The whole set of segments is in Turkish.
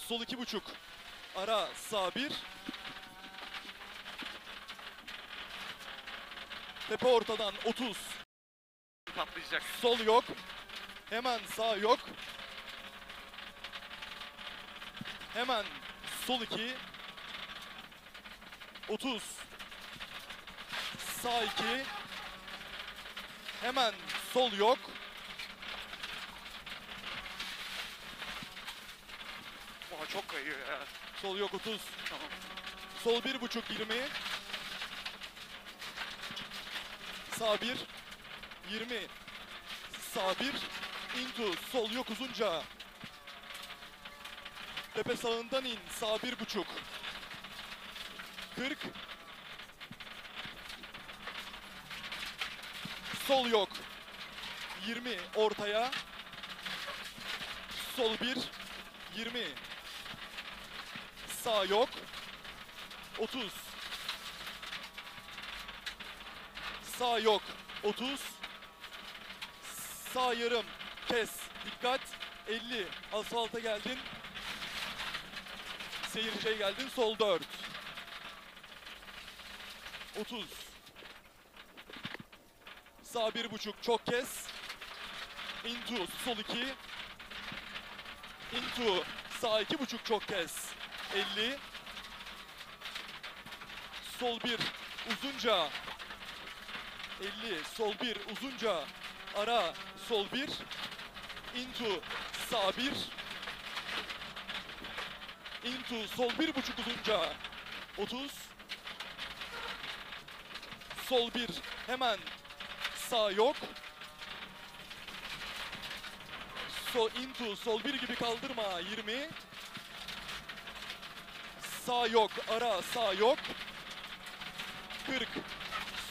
Sol 2,5. Ara sağ 1. Tepe ortadan 30. Patlayacak. Sol yok. Hemen sağ yok. Hemen sol 2. 30. Sağ 2. Hemen sol yok. Oha çok kayıyor ya. Sol yok 30. Tamam. Sol 1,5 20. Sağ 1. 20. Sağ 1. Into. Sol yok uzunca. Tepe sağından in. Sağ 1,5. 40. Sol yok. 20 ortaya. Sol 1. 20. Sağ yok. 30. Sağ yok. 30. Sağ yarım. Kes. Dikkat. 50. Asfalta geldin. Seyirciye geldin. Sol 4. 30. Sağ 1,5 çok kes. Into sol 2. Into sağ 2,5 çok kes. 50. Sol 1 uzunca. 50 sol 1 uzunca. Ara sol 1. Into sağ 1. Into sol 1,5 uzunca. 30. Sol 1 hemen sağ yok. Into sol 1 gibi kaldırma 20. Sağ yok ara sağ yok. 40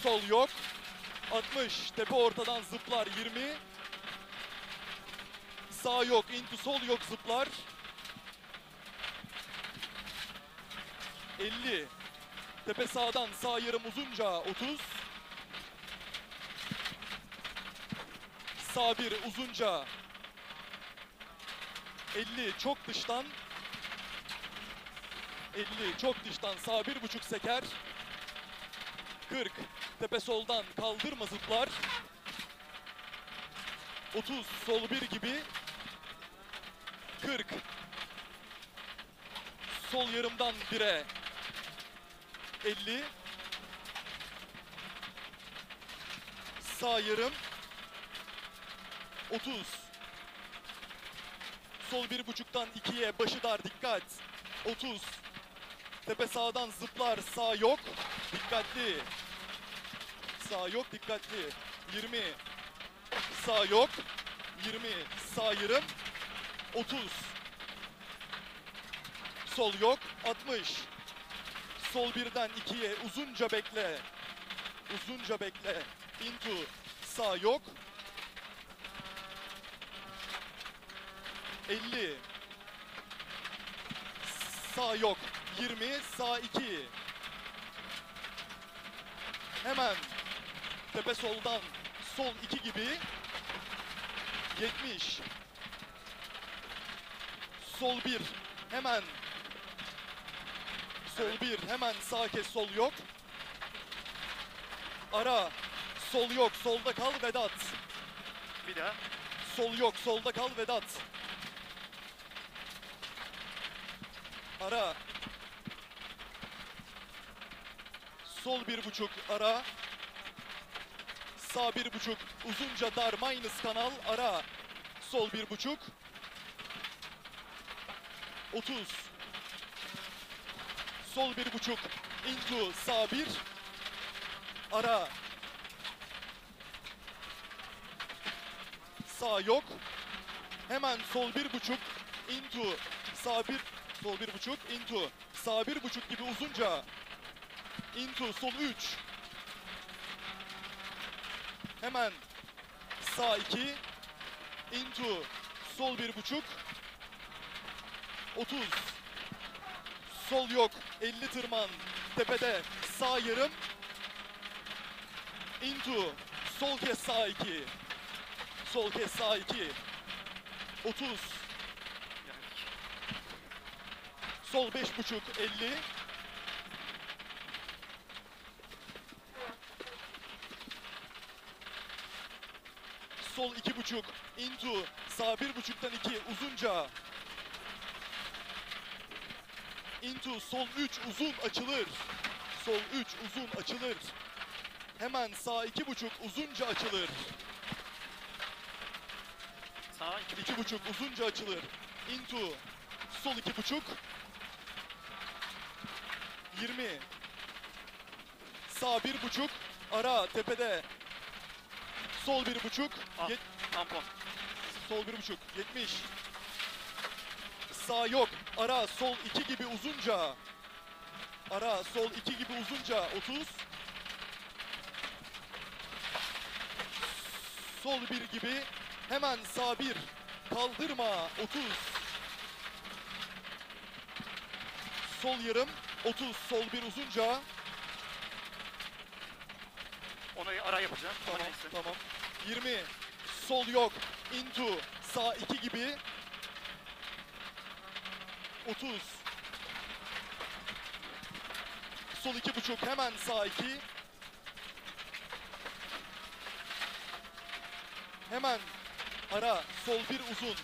sol yok. 60 tepe ortadan zıplar 20. Sağ yok into sol yok zıplar. 50 tepe sağdan sağ yarım uzunca 30. Sağ 1 uzunca 50 çok dıştan. 50 çok dıştan sağ 1,5 seker. 40 tepe soldan kaldırma zıplar. 30 sol 1 gibi. 40 sol yarımdan 1'e. 50 sağ yarım. 30 sol 1,5'tan 2'ye başı dar dikkat. 30 tepe sağdan zıplar sağ yok dikkatli. Sağ yok dikkatli. 20 sağ yok. 20 sağ yarım. 30 sol yok. 60 sol 1'den 2'ye uzunca bekle. Uzunca bekle. Into sağ yok. 50 sağ yok. 20 sağ 2. Hemen tepe soldan sol 2 gibi. 70 sol 1 hemen sol 1 hemen sağ kes sol yok. Ara sol yok solda kal Vedat. Bir daha. Sol yok solda kal Vedat. Ara. Sol 1,5 ara. Sağ 1,5 uzunca dar minus kanal ara. Sol 1,5. 30. Sol 1,5 into sağ 1. Ara. Sağ yok. Hemen sol 1,5 into sağ 1. Sol 1,5 into sağ 1,5 gibi uzunca. Into sol 3. Hemen sağ 2. Into sol 1,5. 30. Sol yok. 50 tırman. Tepede sağ yarım. Into sol kes sağ 2. Sol kes sağ 2. 30. Geldik. Sol 5.5 50. Sol 2.5 into sağ 1.5'tan 2 uzunca. Into sol 3 uzun açılır. Sol 3 uzun açılır. Hemen sağ 2.5 uzunca açılır. Sağ 2.5 uzunca açılır. Into sol 2.5 20. Sağ 1.5 ara tepede. Sol 1.5 Ah. tampon. sol 1.5 70. Sağ yok. Ara sol 2 gibi uzunca. Ara sol 2 gibi uzunca 30. Sol 1 gibi hemen sağ 1 kaldırma 30. Sol yarım 30 sol 1 uzunca. Onu ara yapacağım. Ama Tamam neyse. tamam. 20 sol yok into sağ 2 gibi 30. Sol 2.5 hemen sağ 2. Hemen ara sol 1 uzun.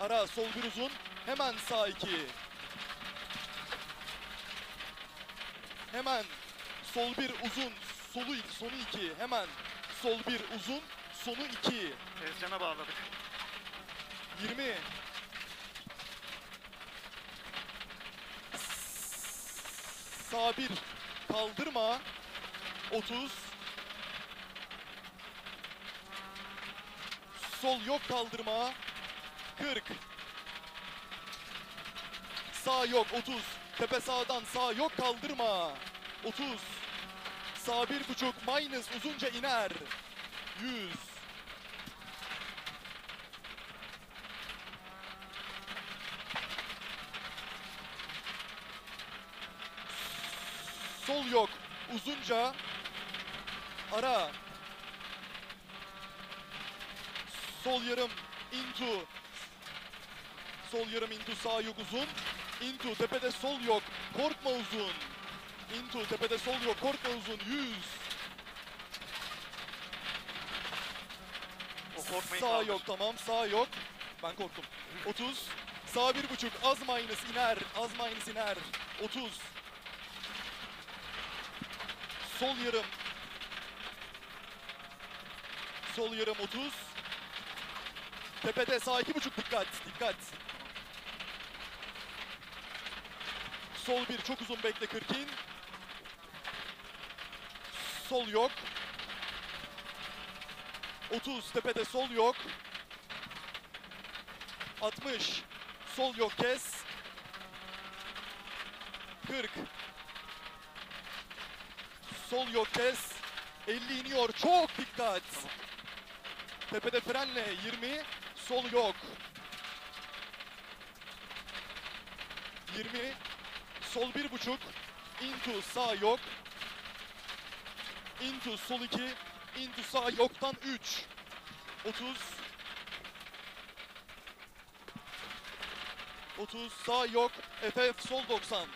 Ara sol 1 uzun. Hemen sağ 2. Hemen sol 1 uzun. Solu 2, sonu 2. Hemen sol 1 uzun. Sonu 2. Tezcan'a bağladık. 20. Sağ 1 kaldırma 30. Sol yok kaldırma 40. Sağ yok 30. Tepe sağdan sağ yok kaldırma 30. Sağ 1.5 minus uzunca iner 100. Sol yok uzunca ara. Sol yarım into. Sol yarım into sağ yok uzun. Into tepede sol yok. Korkma uzun. Into tepede sol yok. Korkma uzun. 100. O korkmayı Sağ kaldır. yok tamam. Sağ yok. Ben korktum. 30. Sağ 1.5 az minus iner. Az minus iner. 30. Sol yarım. Sol yarım 30. Tepede sağ 2.5 dikkat. Dikkat. Sol 1 çok uzun bekle 40'in. Sol yok. 30 tepede sol yok. 60 sol yok kes. 40 sol yok kes. 50 iniyor çok dikkat. Tepede frenle 20 sol yok. 20 sol 1.5 into sağ yok. Into sol 2 into sağ yoktan 3. 30 30 sağ yok. FF sol 90.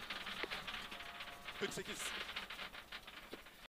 48